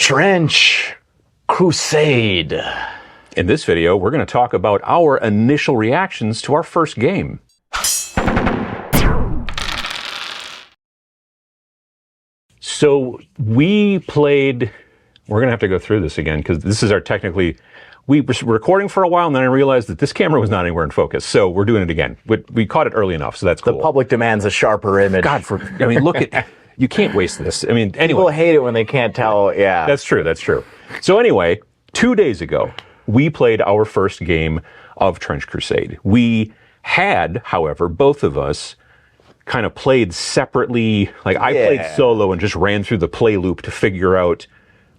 Trench Crusade. In this video, we're going to talk about our initial reactions to our first game. So we played, we're going to have to go through this again because this is our we were recording for a while and then I realized that this camera was not anywhere in focus. So we're doing it again. We caught it early enough, so that's cool. The public demands a sharper image. Look at, you can't waste this. I mean, anyway. People hate it when they can't tell, yeah. That's true. So anyway, 2 days ago, we played our first game of Trench Crusade. We had, however, both of us kind of played separately. Like I played solo and just ran through the play loop to figure out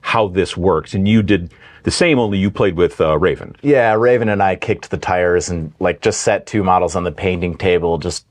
how this works. And you did the same, only you played with Raven. Yeah, Raven and I kicked the tires and like just set two models on the painting table, just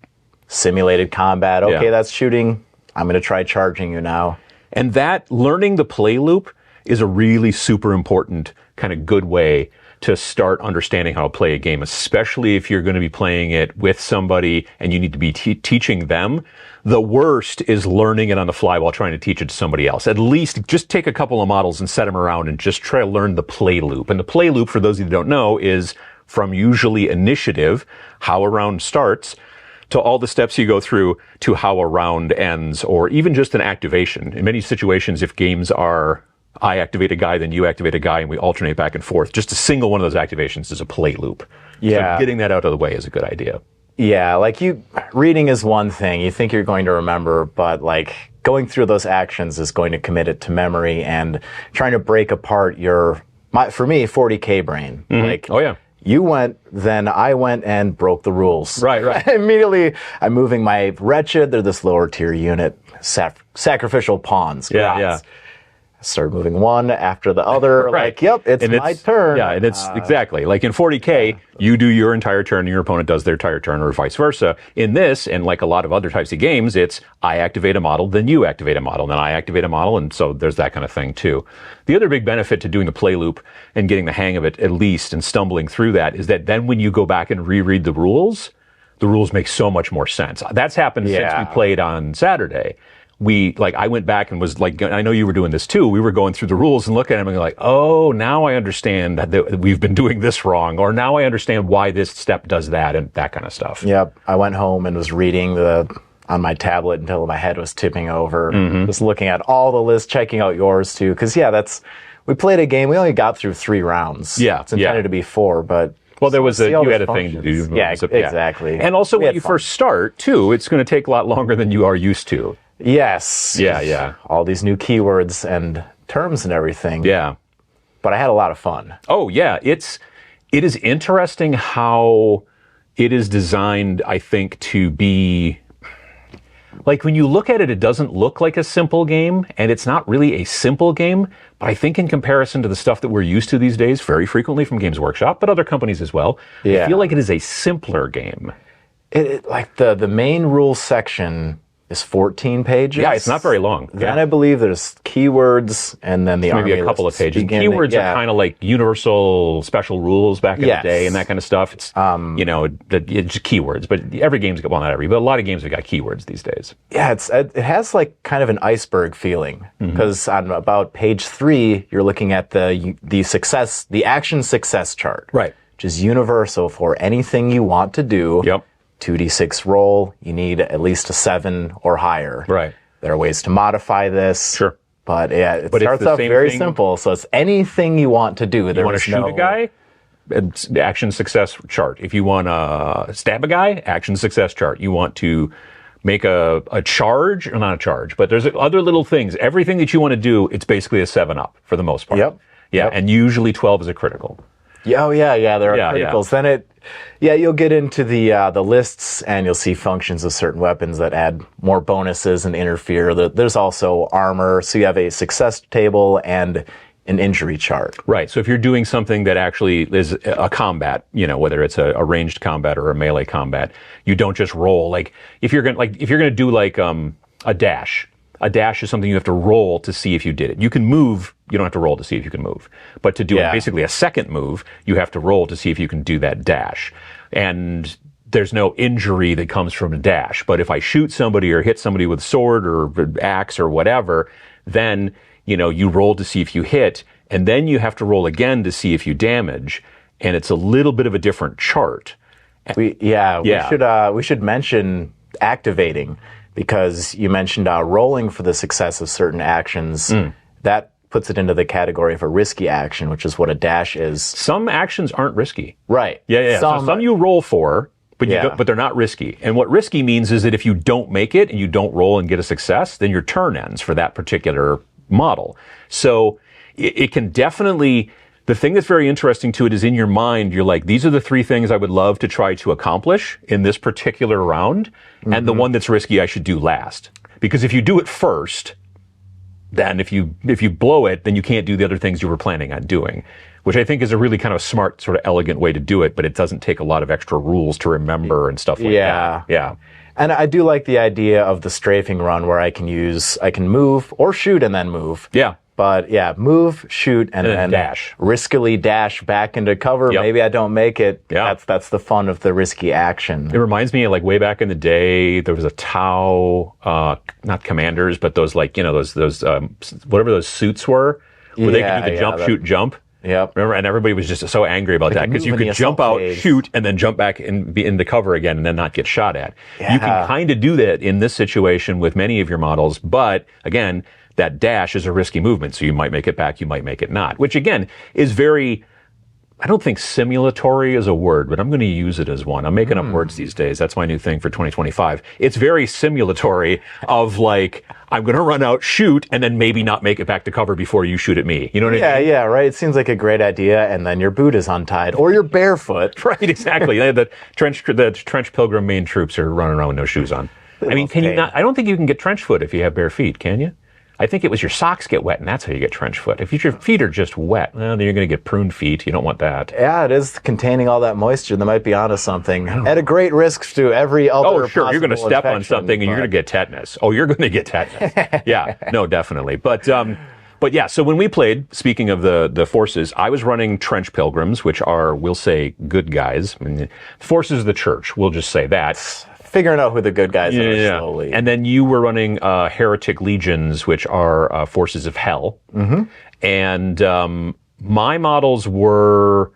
simulated combat. Okay, that's shooting. I'm going to try charging you now. And that, learning the play loop is a really super important kind of good way to start understanding how to play a game, especially if you're going to be playing it with somebody and you need to be teaching them. The worst is learning it on the fly while trying to teach it to somebody else. At least just take a couple of models and set them around and just try to learn the play loop. And the play loop, for those of you who don't know, is from usually initiative, how a round starts, to all the steps you go through to how a round ends, or even just an activation. In many situations, if games are I activate a guy, then you activate a guy, and we alternate back and forth, just a single one of those activations is a play loop. Yeah. So getting that out of the way is a good idea. Yeah, like reading is one thing. You think you're going to remember, but like going through those actions is going to commit it to memory, and trying to break apart for me, 40K brain. Mm-hmm. Like, oh yeah. You went, then I went and broke the rules. Right. Immediately, I'm moving my Wretched. They're this lower tier unit. Sacrificial pawns. Yeah. Start moving one after the other. Right. Like, yep, it's my turn. Yeah, and it's exactly. Like in 40K, you do your entire turn and your opponent does their entire turn, or vice versa. In this, and like a lot of other types of games, it's I activate a model, then you activate a model, then I activate a model, and so there's that kind of thing too. The other big benefit to doing the play loop and getting the hang of it at least, and stumbling through that, is that then when you go back and reread the rules make so much more sense. That's happened since we played on Saturday. I went back and was like, I know you were doing this too. We were going through the rules and looking at them and like, oh, now I understand that we've been doing this wrong, or now I understand why this step does that, and that kind of stuff. Yep. I went home and was reading on my tablet until my head was tipping over. Mm-hmm. Just looking at all the lists, checking out yours too. Cause we played a game. We only got through 3 rounds. Yeah. It's intended to be 4, but. Well, you had a thing to do. Yeah, exactly. And also when you first start too, it's going to take a lot longer than you are used to. Yes. Yeah. All these new keywords and terms and everything. Yeah. But I had a lot of fun. Oh, yeah. It is interesting how it is designed, I think, to be... Like, when you look at it, it doesn't look like a simple game, and it's not really a simple game, but I think in comparison to the stuff that we're used to these days, very frequently from Games Workshop, but other companies as well, I feel like it is a simpler game. Like, the main rules section is 14 pages. Yeah, it's not very long. Then I believe there's keywords, and then maybe a couple of pages. Keywords are kind of like universal special rules back in the day and that kind of stuff. It's it's just keywords, but every game's got, well, not every, but a lot of games have got keywords these days. Yeah, it has like kind of an iceberg feeling, because on about page 3, you're looking at the action success chart, right? Which is universal for anything you want to do. Yep. 2d6 roll, you need at least a 7 or higher. Right. There are ways to modify this. Sure. But it starts off very simple, so it's anything you want to do. You want to shoot a guy? Action success chart. If you want to stab a guy, action success chart. You want to make a charge, or not a charge, but there's other little things. Everything that you want to do, it's basically a 7-up for the most part. Yep. Yeah, and usually 12 is a critical. There are criticals. Then you'll get into the lists, and you'll see functions of certain weapons that add more bonuses and interfere. There's also armor, so you have a success table and an injury chart. Right. So if you're doing something that actually is a combat, whether it's a ranged combat or a melee combat, you don't just roll. Like if you're gonna do like a dash. A dash is something you have to roll to see if you did it. You can move, you don't have to roll to see if you can move. But to do basically a second move, you have to roll to see if you can do that dash. And there's no injury that comes from a dash. But if I shoot somebody or hit somebody with a sword or axe or whatever, then you roll to see if you hit, and then you have to roll again to see if you damage, and it's a little bit of a different chart. We should mention activating, because you mentioned rolling for the success of certain actions. That puts it into the category of a risky action, which is what a dash is. Some actions aren't risky. Right. Yeah. Some you roll for, but but they're not risky. And what risky means is that if you don't make it and you don't roll and get a success, then your turn ends for that particular model. So it can definitely, the thing that's very interesting to it is in your mind, you're like, these are the 3 things I would love to try to accomplish in this particular round. And the one that's risky I should do last. Because if you do it first, then if you blow it, then you can't do the other things you were planning on doing, which I think is a really kind of smart, sort of elegant way to do it, but it doesn't take a lot of extra rules to remember and stuff like that. Yeah. And I do like the idea of the strafing run where I can move or shoot and then move. Yeah. But move, shoot, and then dash. Riskily dash back into cover. Yep. Maybe I don't make it. Yeah. That's the fun of the risky action. It reminds me of like way back in the day, there was a Tau, not commanders, but those those whatever those suits were, where they could do the jump, shoot, jump. Yep. Remember? And everybody was just so angry about that because you could jump out, shoot, and then jump back and be in the cover again and then not get shot at. Yeah. You can kind of do that in this situation with many of your models, but again, that dash is a risky movement, so you might make it back, you might make it not, which again is very, I don't think simulatory is a word, but I'm going to use it as one. I'm making up words these days. That's my new thing for 2025. It's very simulatory of like, I'm going to run out, shoot, and then maybe not make it back to cover before you shoot at me. You know what I mean? Yeah, right. It seems like a great idea, and then your boot is untied, or you're barefoot. Right, exactly. The trench pilgrim main troops are running around with no shoes on. I mean, can you not? I don't think you can get trench foot if you have bare feet, can you? I think it was your socks get wet, and that's how you get trench foot. If your feet are just wet, well, then you're going to get pruned feet. You don't want that. Yeah, it is containing all that moisture. They might be onto something. At a great risk to every other Oh, sure. You're going to step on something, and you're going to get tetanus. Oh, you're going to get tetanus. Yeah, no, definitely. But yeah, so when we played, speaking of the forces, I was running trench pilgrims, which are, we'll say, good guys. I mean, forces of the church, we'll just say that. Figuring out who the good guys are slowly. And then you were running heretic legions, which are forces of hell. Mm-hmm. And my models were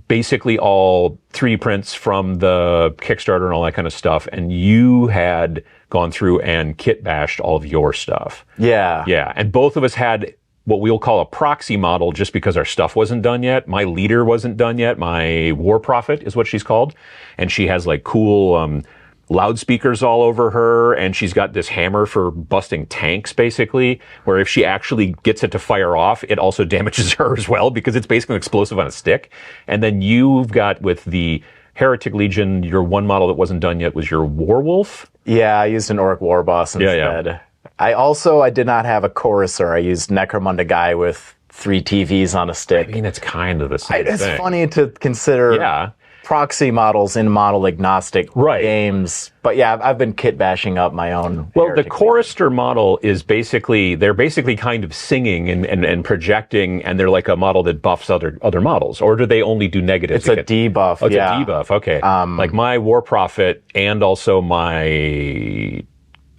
basically all 3D prints from the Kickstarter and all that kind of stuff. And you had gone through and kit bashed all of your stuff. Yeah. Yeah. And both of us had what we'll call a proxy model just because our stuff wasn't done yet. My leader wasn't done yet. My war prophet is what she's called. And she has like cool loudspeakers all over her. And she's got this hammer for busting tanks, basically, where if she actually gets it to fire off, it also damages her as well because it's basically an explosive on a stick. And then you've got with the Heretic Legion, your one model that wasn't done yet was your Warwolf. Yeah, I used an Orc War Boss instead. Yeah. I did not have a Choruser. I used Necromunda Guy with 3 TVs on a stick. I mean, it's kind of the same thing. It's funny to consider proxy models in model agnostic games. But yeah, I've been kit bashing up my own. Well, the Chorister model is they're basically kind of singing and projecting, and they're like a model that buffs other models. Or do they only do negative? It's a debuff. Oh, it's a debuff. Okay. Like my War Prophet and also my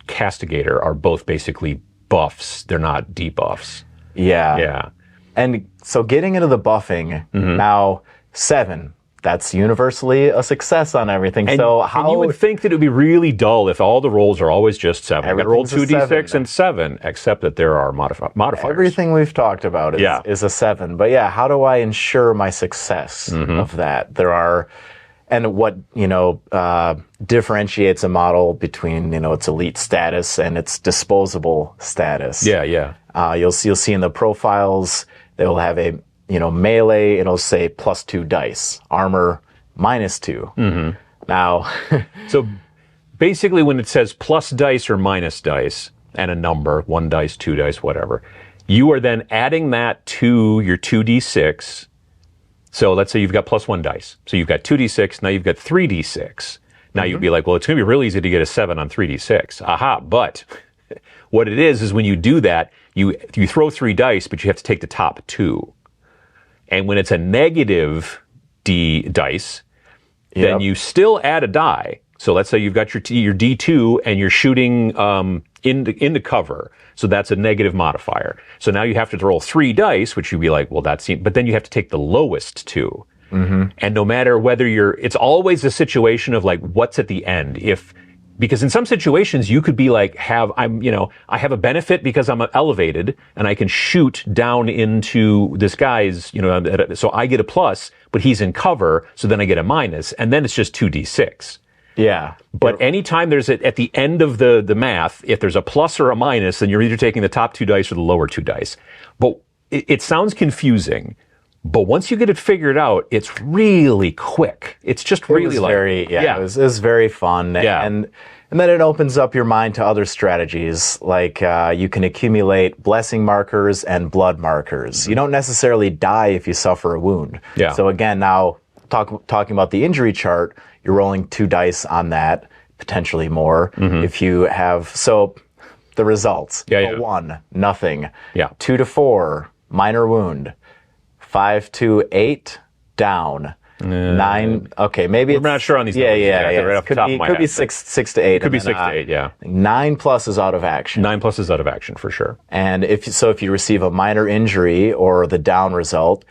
Castigator are both basically buffs. They're not debuffs. Yeah. Yeah. And so getting into the buffing, now 7, that's universally a success on everything. And, so and you would think that it would be really dull if all the rolls are always just 7. You got to roll 2d6 and 7, except that there are modifiers. Everything we've talked about is a 7. But yeah, how do I ensure my success of that? There are... And what, differentiates a model between, its elite status and its disposable status. Yeah, yeah. You'll see in the profiles, they will have a, melee, it'll say +2 dice. Armor, -2. Mm-hmm. Now. So basically when it says plus dice or minus dice and a number, 1 dice, 2 dice, whatever, you are then adding that to your 2d6. So let's say you've got +1 dice. So you've got 2d6, now you've got 3d6. Now you'd be like, well, it's going to be real easy to get a 7 on 3d6. Aha, but what it is when you do that, you throw 3 dice, but you have to take the top 2. And when it's a negative dice, then you still add a die. So let's say you've got your D2 and you're shooting into cover. So that's a negative modifier. So now you have to roll 3 dice, which you'd be like, well, but then you have to take the lowest 2. Mm-hmm. And no matter whether it's always a situation of like, what's at the end? Because in some situations you could be like, I have a benefit because I'm elevated and I can shoot down into this guy's, so I get a plus, but he's in cover. So then I get a minus, and then it's just 2d6. Yeah. But anytime there's at the end of the math, if there's a plus or a minus, then you're either taking the top 2 dice or the lower 2 dice. But it sounds confusing. But once you get it figured out, it's really quick. It's just really it was very fun. Yeah. And then it opens up your mind to other strategies, like you can accumulate blessing markers and blood markers. Mm-hmm. You don't necessarily die if you suffer a wound. Yeah. So again, now talking about the injury chart, you're rolling 2 dice on that, potentially more. Mm-hmm. If you have, so the results, 1, nothing. 2 to 4, minor wound. 5 to 8, down. 9, okay, maybe we're not sure on these numbers. Yeah. Could be 6 to 8. Could be 6 to 8, yeah. 9 plus is out of action. 9 plus is out of action, for sure. And if you receive a minor injury or the down result,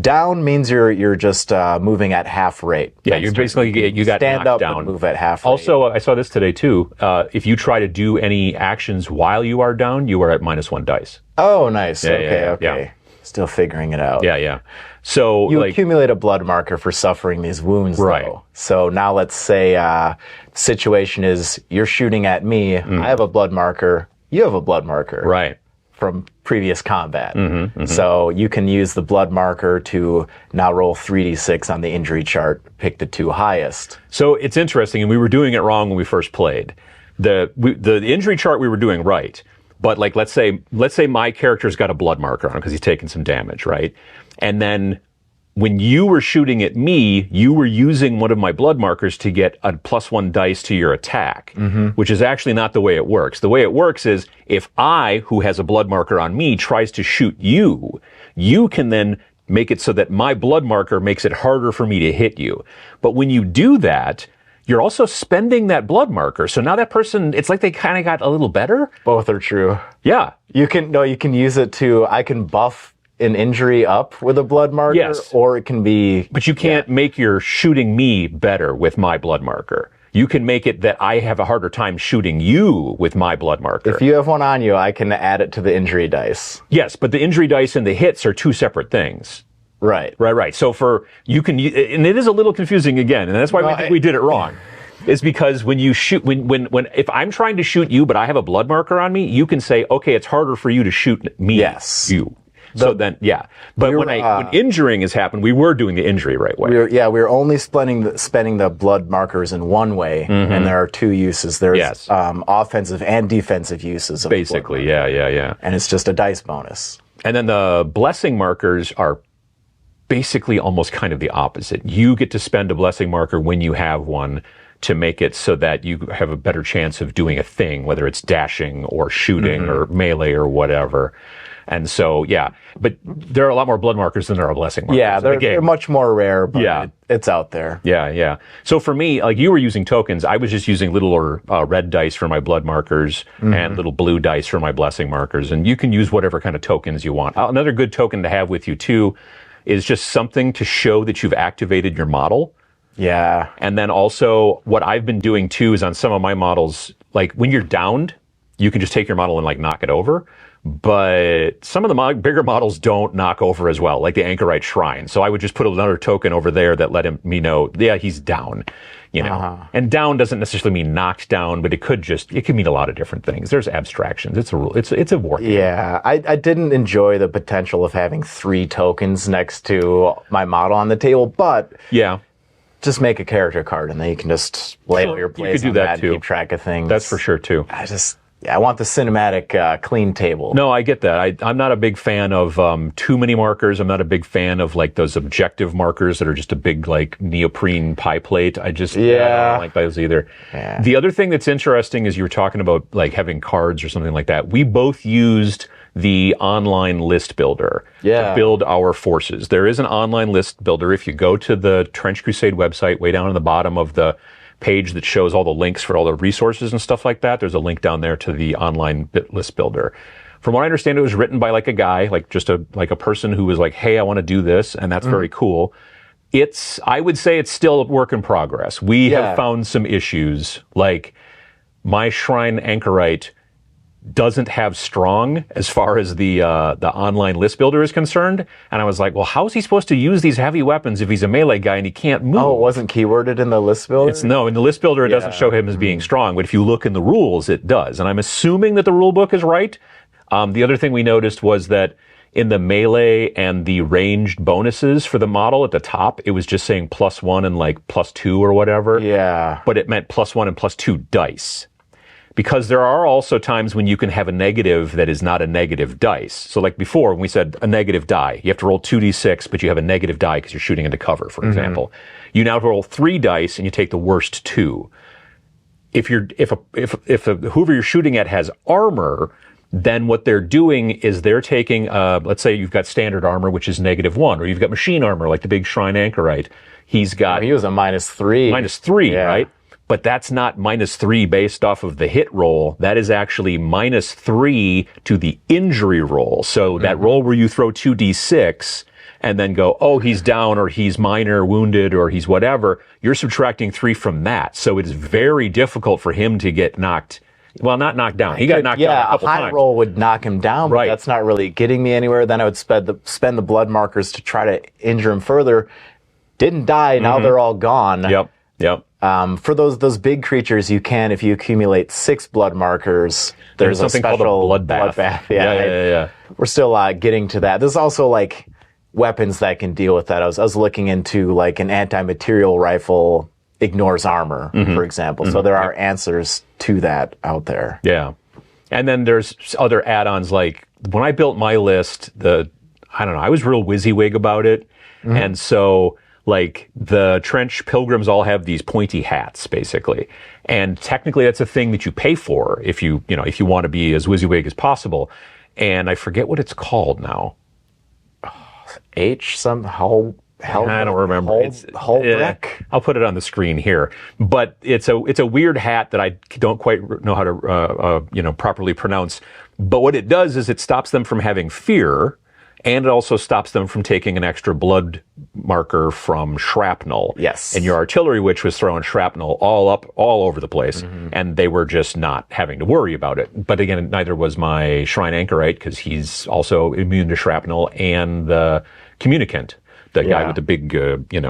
down means you're just moving at half rate. Yeah, you're basically, you got stand knocked up down. And move at half rate. Also, I saw this today too. If you try to do any actions while you are down, you are at -1 dice. Oh, nice. Okay. Yeah. Still figuring it out. Yeah. So you accumulate a blood marker for suffering these wounds, right? Though. So now let's say the situation is you're shooting at me. I have a blood marker. You have a blood marker, right? From previous combat. So you can use the blood marker to now roll 3d6 on the injury chart. Pick the 2 highest. So it's interesting, and we were doing it wrong when we first played. The injury chart we were doing right. But like, let's say my character's got a blood marker on because he's taken some damage, right? And then when you were shooting at me, you were using one of my blood markers to get a +1 dice to your attack, which is actually not the way it works. The way it works is if I, who has a blood marker on me, tries to shoot you, you can then make it so that my blood marker makes it harder for me to hit you. But when you do that, you're also spending that blood marker. So now that person, it's like they kind of got a little better. Both are true. Yeah. You can use it I can buff an injury up with a blood marker. Yes. Or it can be. But you can't make your shooting me better with my blood marker. You can make it that I have a harder time shooting you with my blood marker. If you have one on you, I can add it to the injury dice. Yes, but the injury dice and the hits are 2 separate things. Right. So and it is a little confusing again, and that's why we did it wrong. Is because when you shoot, if I'm trying to shoot you, but I have a blood marker on me, you can say, okay, it's harder for you to shoot me. Yes. You. So then, yeah. But when injuring has happened, we were doing the injury right way. We were only spending the blood markers in one way, and there are 2 uses. There's offensive and defensive uses of basically, yeah. And it's just a dice bonus. And then the blessing markers are basically almost kind of the opposite. You get to spend a blessing marker when you have one to make it so that you have a better chance of doing a thing, whether it's dashing or shooting or melee or whatever. And so, yeah, but there are a lot more blood markers than there are blessing markers. Yeah, they're much more rare, but it's out there. Yeah. So for me, like you were using tokens, I was just using little red dice for my blood markers and little blue dice for my blessing markers. And you can use whatever kind of tokens you want. Another good token to have with you too is just something to show that you've activated your model. Yeah. And then also what I've been doing too is on some of my models, like when you're downed, you can just take your model and like knock it over. But some of the bigger models don't knock over as well, like the Anchorite Shrine. So I would just put another token over there that let me know, he's down, And down doesn't necessarily mean knocked down, but it could mean a lot of different things. There's abstractions. It's a war game. Yeah, I didn't enjoy the potential of having 3 tokens next to my model on the table, but yeah. Just make a character card and then you can just label your plays on that and keep track of things. That's for sure too. I want the cinematic clean table. No, I get that. I'm not a big fan of too many markers. I'm not a big fan of like those objective markers that are just a big like neoprene pie plate. I don't like those either. Yeah. The other thing that's interesting is you were talking about like having cards or something like that. We both used the online list builder to build our forces. There is an online list builder. If you go to the Trench Crusade website, way down on the bottom of the page that shows all the links for all the resources and stuff like that. There's a link down there to the online bit list builder. From what I understand, it was written by like a guy, like just a person who was like, hey, I want to do this, and that's very cool. I would say it's still a work in progress. We have found some issues, like my Shrine Anchorite doesn't have strong as far as the online list builder is concerned. And I was like, well, how is he supposed to use these heavy weapons if he's a melee guy and he can't move? Oh, it wasn't keyworded in the list builder? No, in the list builder, it doesn't show him as being strong. But if you look in the rules, it does. And I'm assuming that the rule book is right. The other thing we noticed was that in the melee and the ranged bonuses for the model at the top, it was just saying +1 and like +2 or whatever. Yeah. But it meant +1 and +2 dice. Because there are also times when you can have a negative that is not a negative dice. So like before, when we said a negative die, you have to roll 2d6, but you have a negative die because you're shooting into cover, for example. You now roll 3 dice and you take the worst 2. If whoever you're shooting at has armor, then what they're doing is they're taking, let's say you've got standard armor, which is -1, or you've got machine armor, like the big Shrine Anchorite. He's got... he was a -3. -3, right? But that's not -3 based off of the hit roll. That is actually -3 to the injury roll. So that roll where you throw 2d6 and then go, oh, he's down or he's minor wounded or he's whatever, you're subtracting 3 from that. So it is very difficult for him to get knocked. Well, not knocked down. He got knocked down a couple times. Yeah, a high roll would knock him down, but that's not really getting me anywhere. Then I would spend the blood markers to try to injure him further. Didn't die. Now they're all gone. Yep. For those big creatures, you can, if you accumulate 6 blood markers, there's something a special called a bloodbath. Yeah. We're still getting to that. There's also like weapons that can deal with that. I was looking into like an anti-material rifle ignores armor, for example. So there are answers to that out there. Yeah. And then there's other add-ons like when I built my list, I was real WYSIWYG about it. And so like the Trench Pilgrims all have these pointy hats, basically. And technically that's a thing that you pay for if you want to be as WYSIWYG as possible. And I forget what it's called now. I don't remember. I'll put it on the screen here. But it's a weird hat that I don't quite know how to properly pronounce. But what it does is it stops them from having fear. And it also stops them from taking an extra blood marker from shrapnel. Yes. And your artillery witch was throwing shrapnel all over the place. And they were just not having to worry about it. But again, neither was my Shrine Anchorite, because he's also immune to shrapnel, and the Communicant, the guy with the big,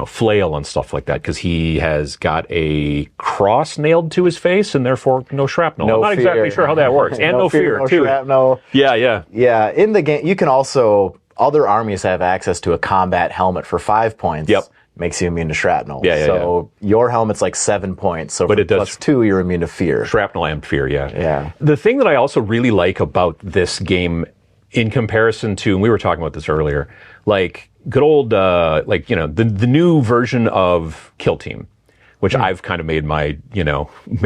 flail and stuff like that, because he has got a cross nailed to his face and therefore no shrapnel. I'm not exactly sure how that works. And no fear, too. Shrapnel. Yeah. Yeah, in the game, you can also, other armies have access to a combat helmet for 5 points. Yep. Makes you immune to shrapnel. So your helmet's like 7 points. So but it does +2, you're immune to fear. Shrapnel and fear, Yeah. The thing that I also really like about this game in comparison to, and we were talking about this earlier, like good old, the new version of Kill Team, which I've kind of made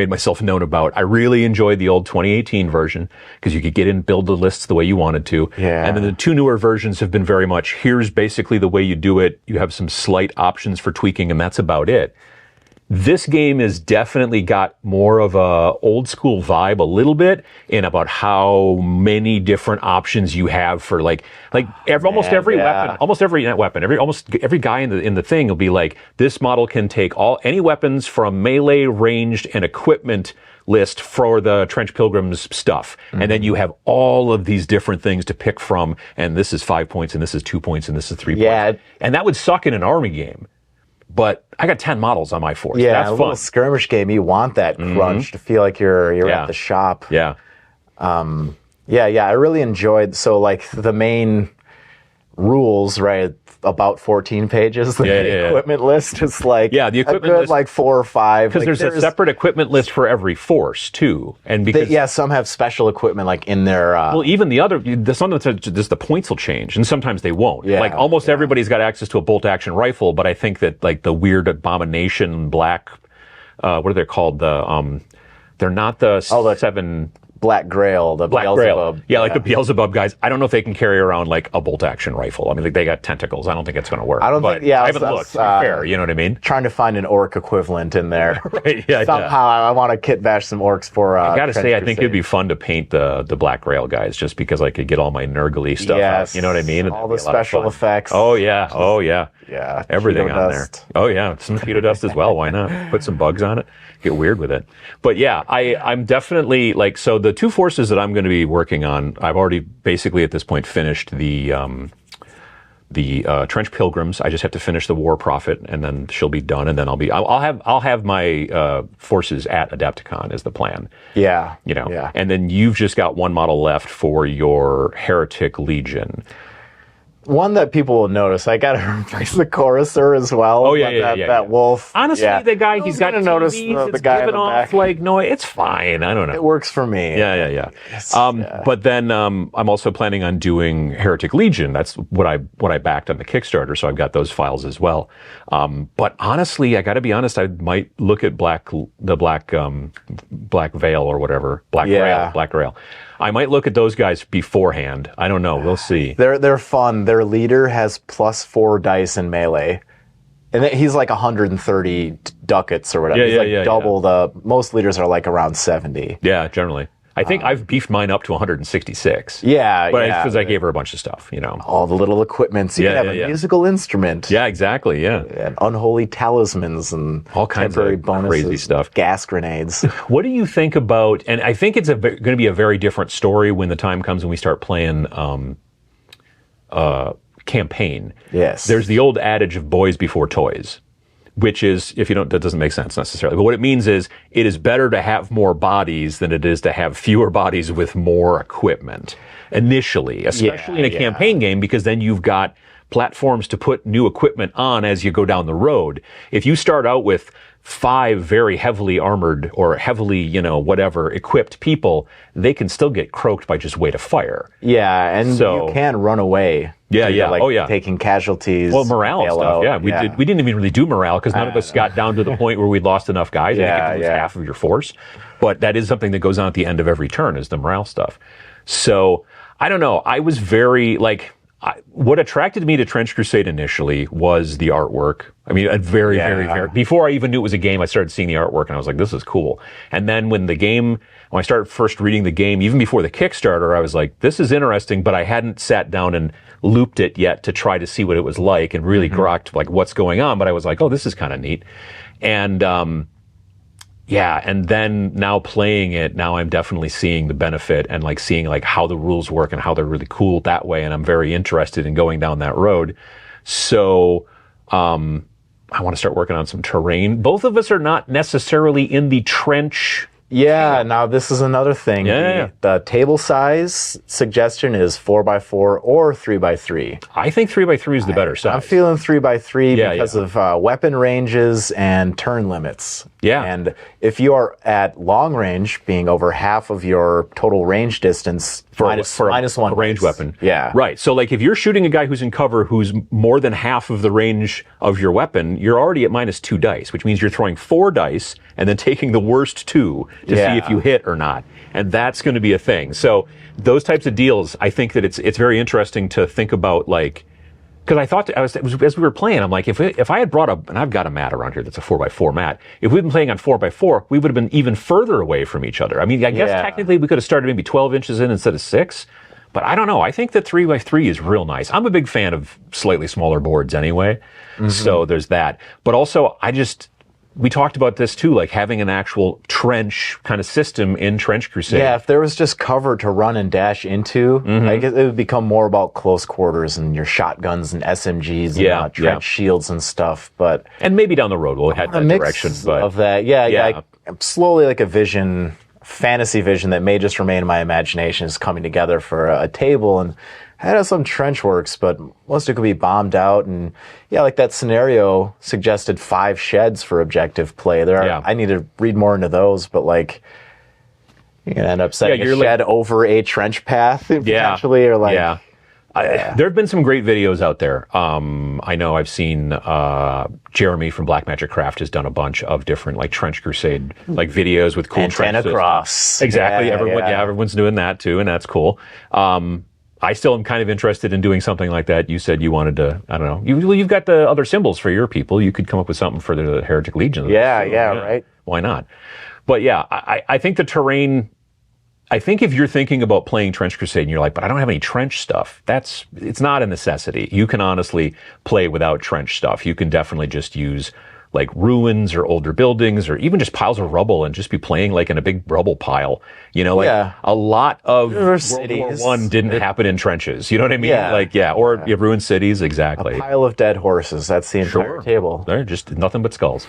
myself known about. I really enjoyed the old 2018 version because you could get in and build the lists the way you wanted to. Yeah. And then the 2 newer versions have been very much, here's basically the way you do it. You have some slight options for tweaking, and that's about it. This game has definitely got more of a old school vibe a little bit in about how many different options you have for almost every guy in the thing will be like, this model can take any weapons from melee, ranged, and equipment list for the Trench Pilgrims stuff. And then you have all of these different things to pick from, and this is 5 points, and this is 2 points, and this is 3 points. And that would suck in an army game. But I got 10 models on my force. Yeah, that's a fun. little skirmish game. You want that crunch to feel like you're at the shop. Yeah. I really enjoyed, so like the main rules, right, about 14 pages. The equipment list is like the equipment a good list, like 4 or 5. Because there's a separate equipment list for every force too, and because some have special equipment like in their. Even sometimes the points will change, and sometimes they won't. Like almost everybody's got access to a bolt action rifle, but I think that like the weird abomination black, what are they called? They're not the 7. Black Grail, the Beelzebub. Yeah, like the Beelzebub guys. I don't know if they can carry around like a bolt action rifle. I mean, like, they got tentacles. I don't think it's going to work. I don't think. Yeah, I haven't looked. To be fair, you know what I mean? Trying to find an orc equivalent in there. Right. Yeah. Somehow, I want to kit bash some orcs for. I gotta Trench say, I Crusade. think it'd be fun to paint the Black Grail guys, just because I could get all my nurgly stuff out. You know what I mean? All the special effects. Oh yeah. Oh yeah. Yeah. Everything Cheeto on dust. there. Oh yeah, some Cheeto dust as well. Why not? Put some bugs on it. Get weird with it. But yeah, I'm definitely like, so the two forces that I'm going to be working on, I've already basically at this point finished the Trench Pilgrims. I just have to finish the War Prophet, and then she'll be done, and then I'll have my forces at Adepticon is the plan. Yeah. You know. Yeah. And then you've just got one model left for your Heretic Legion. One that people will notice, I got to replace the Choruser as well. Oh, yeah. That wolf. Honestly, the guy, he's got to notice TVs, the guy giving in the off back. like, no, it's fine. I don't know. It works for me. Yeah. But then I'm also planning on doing Heretic Legion. That's what I backed on the Kickstarter, so I've got those files as well. But honestly, I got to be honest, I might look at Black Veil or whatever, Black Grail. I might look at those guys beforehand. I don't know. We'll see. They're fun. Their leader has +4 dice in melee. And he's like 130 ducats or whatever. He's like double the... Most leaders are like around 70. Yeah, generally. I think I've beefed mine up to 166. Yeah, but because I gave her a bunch of stuff, you know. All the little equipments. You can have a musical instrument. Yeah, exactly, yeah. And unholy talismans and all kinds temporary of bonuses, crazy stuff. Gas grenades. What do you think about, and I think it's going to be a very different story when the time comes when we start playing campaign. Yes. There's the old adage of boys before toys, which is, if you don't, that doesn't make sense necessarily. But what it means is, it is better to have more bodies than it is to have fewer bodies with more equipment initially, especially in a campaign game, because then you've got platforms to put new equipment on as you go down the road. If you start out with 5 very heavily armored or heavily, whatever, equipped people, they can still get croaked by just weight of fire. Yeah, and you can run away. Yeah. Taking casualties. Well, morale stuff, yeah. We didn't even really do morale because none of us got down to the point where we'd lost enough guys. I think it was half of your force. But that is something that goes on at the end of every turn, is the morale stuff. So, I don't know. I was very, what attracted me to Trench Crusade initially was the artwork. I mean, very, before I even knew it was a game, I started seeing the artwork and I was like, this is cool. And then when I started first reading the game, even before the Kickstarter, I was like, this is interesting, but I hadn't sat down and looped it yet to try to see what it was like and really grokked like what's going on. But I was like, oh, this is kind of neat. And, and then now playing it, now I'm definitely seeing the benefit and seeing how the rules work and how they're really cool that way. And I'm very interested in going down that road. So, I want to start working on some terrain. Both of us are not necessarily in the trench. Yeah, now this is another thing. The table size suggestion is 4x4 or 3x3. I think 3x3 is the better size. I'm feeling 3x3 because of weapon ranges and turn limits. Yeah. And if you are at long range, being over half of your total range distance, minus one a range weapon. Yeah. Right. So if you're shooting a guy who's in cover who's more than half of the range of your weapon, you're already at -2 dice, which means you're throwing 4 dice and then taking the worst 2 to see if you hit or not. And that's going to be a thing. So those types of deals, I think that it's very interesting to think about, because I thought, as we were playing, I'm like, if I had brought and I've got a mat around here that's a 4x4 mat, if we'd been playing on 4x4, we would have been even further away from each other. I mean, I guess technically we could have started maybe 12 inches in instead of 6, but I don't know. I think that 3x3 is real nice. I'm a big fan of slightly smaller boards anyway, so there's that. But also, we talked about this too, having an actual trench kind of system in Trench Crusade. Yeah, if there was just cover to run and dash into, I guess it would become more about close quarters and your shotguns and SMGs and trench shields and stuff. But and maybe down the road we'll head that direction. But of that, slowly a fantasy vision that may just remain in my imagination is coming together for a table. And I had some trench works, but most of it could be bombed out. And that scenario suggested 5 sheds for objective play. I need to read more into those, but you can end up setting a shed over a trench path potentially, or There have been some great videos out there. I know I've seen Jeremy from Black Magic Craft has done a bunch of different like Trench Crusade like videos with cool Antenna cross. Exactly. Everyone's doing that too, and that's cool. I still am kind of interested in doing something like that. You said you wanted to, I don't know. You've got the other symbols for your people. You could come up with something for the Heretic Legion. Right. Why not? But yeah, I think the terrain, I think if you're thinking about playing Trench Crusade and you're like, but I don't have any trench stuff, it's not a necessity. You can honestly play without trench stuff. You can definitely just use like ruins or older buildings or even just piles of rubble and just be playing like in a big rubble pile. You know, like a lot of World War I didn't happen in trenches. You know what I mean? Yeah. You ruined cities, exactly. A pile of dead horses. That's the entire table. They're just nothing but skulls.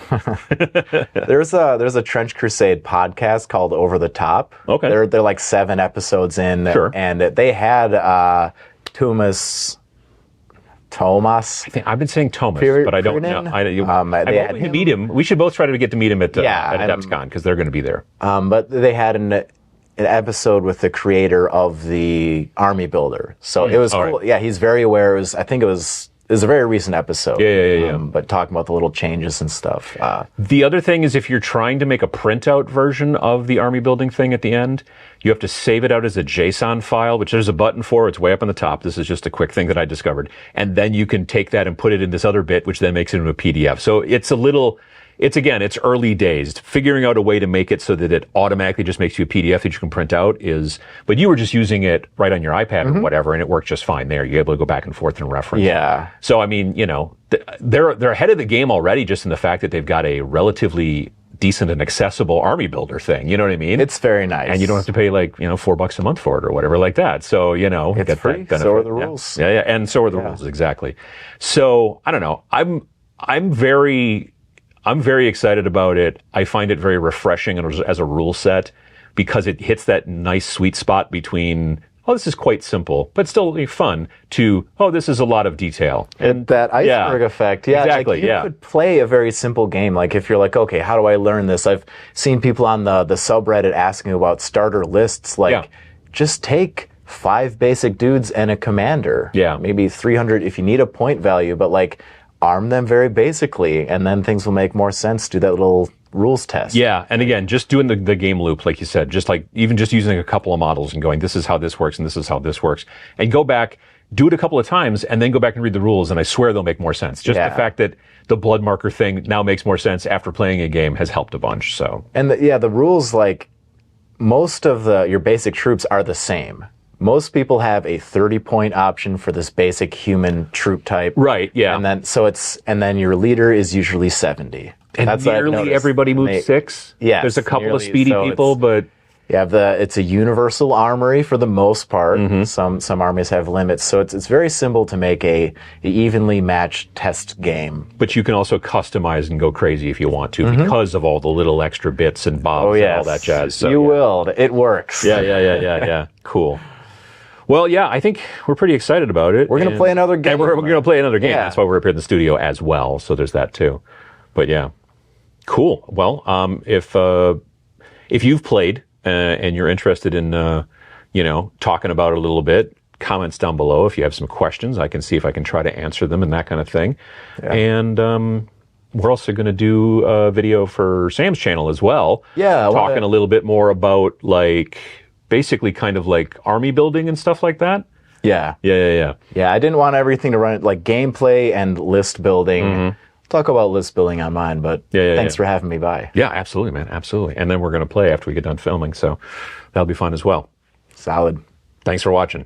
There's a Trench Crusade podcast called Over the Top. Okay. They're like 7 episodes in. And they had Thomas. I've been saying Thomas, but I don't know. I hope we can meet him. We should both try to get to meet him at AdeptCon because they're going to be there. But they had an episode with the creator of the Army Builder, so it was cool. Right. Yeah, he's very aware. I think it was a very recent episode. Yeah. But talking about the little changes and stuff. The other thing is if you're trying to make a printout version of the army building thing at the end, you have to save it out as a JSON file, which there's a button for. It's way up on the top. This is just a quick thing that I discovered. And then you can take that and put it in this other bit, which then makes it into a PDF. So it's it's early days. Figuring out a way to make it so that it automatically just makes you a PDF that you can print out but you were just using it right on your iPad or whatever, and it worked just fine there. You're able to go back and forth and reference. Yeah. So, I mean, they're ahead of the game already just in the fact that they've got a relatively decent and accessible army builder thing. You know what I mean? It's very nice. And you don't have to pay like, $4 a month for it or whatever like that. So, it's free. So are the rules. Yeah. And so are the rules. Exactly. So, I don't know. I'm very excited about it. I find it very refreshing as a rule set because it hits that nice sweet spot between, this is quite simple, but still fun, to, this is a lot of detail. And that iceberg effect. Yeah, exactly. Like you could play a very simple game. Like if you're like, okay, how do I learn this? I've seen people on the subreddit asking about starter lists. Like, just take 5 basic dudes and a commander. Yeah. Maybe 300 if you need a point value, but like, arm them very basically, and then things will make more sense. Do that little rules test. Yeah, and again, just doing the game loop, like you said, just using a couple of models and going, this is how this works and this is how this works, and go back, do it a couple of times, and then go back and read the rules, and I swear they'll make more sense. Just the fact that the blood marker thing now makes more sense after playing a game has helped a bunch. So, and the rules, like most of your basic troops are the same. Most people have a 30-point option for this basic human troop type. Right, yeah. And then your leader is usually 70. And that's nearly everybody moves 6? Yeah. There's a couple of speedy people, but you have it's a universal armory for the most part. Some armies have limits. So it's very simple to make a evenly matched test game. But you can also customize and go crazy if you want to because of all the little extra bits and bobs and all that jazz. So, you will. It works. Yeah. Cool. Well, yeah, I think we're pretty excited about it. We're going to play another game. And we're going to play another game. Yeah. That's why we're up here in the studio as well. So there's that too. But yeah, cool. Well, if you've played and you're interested in, talking about it a little bit, comments down below. If you have some questions, I can see if I can try to answer them and that kind of thing. Yeah. And we're also going to do a video for Sam's channel as well. Yeah. Talking a little bit more about basically kind of like army building and stuff like that. Yeah. Yeah, I didn't want everything to run like gameplay and list building. Talk about list building on mine, but thanks for having me by. Yeah, absolutely, man. Absolutely. And then we're going to play after we get done filming, so that'll be fun as well. Solid. Thanks for watching.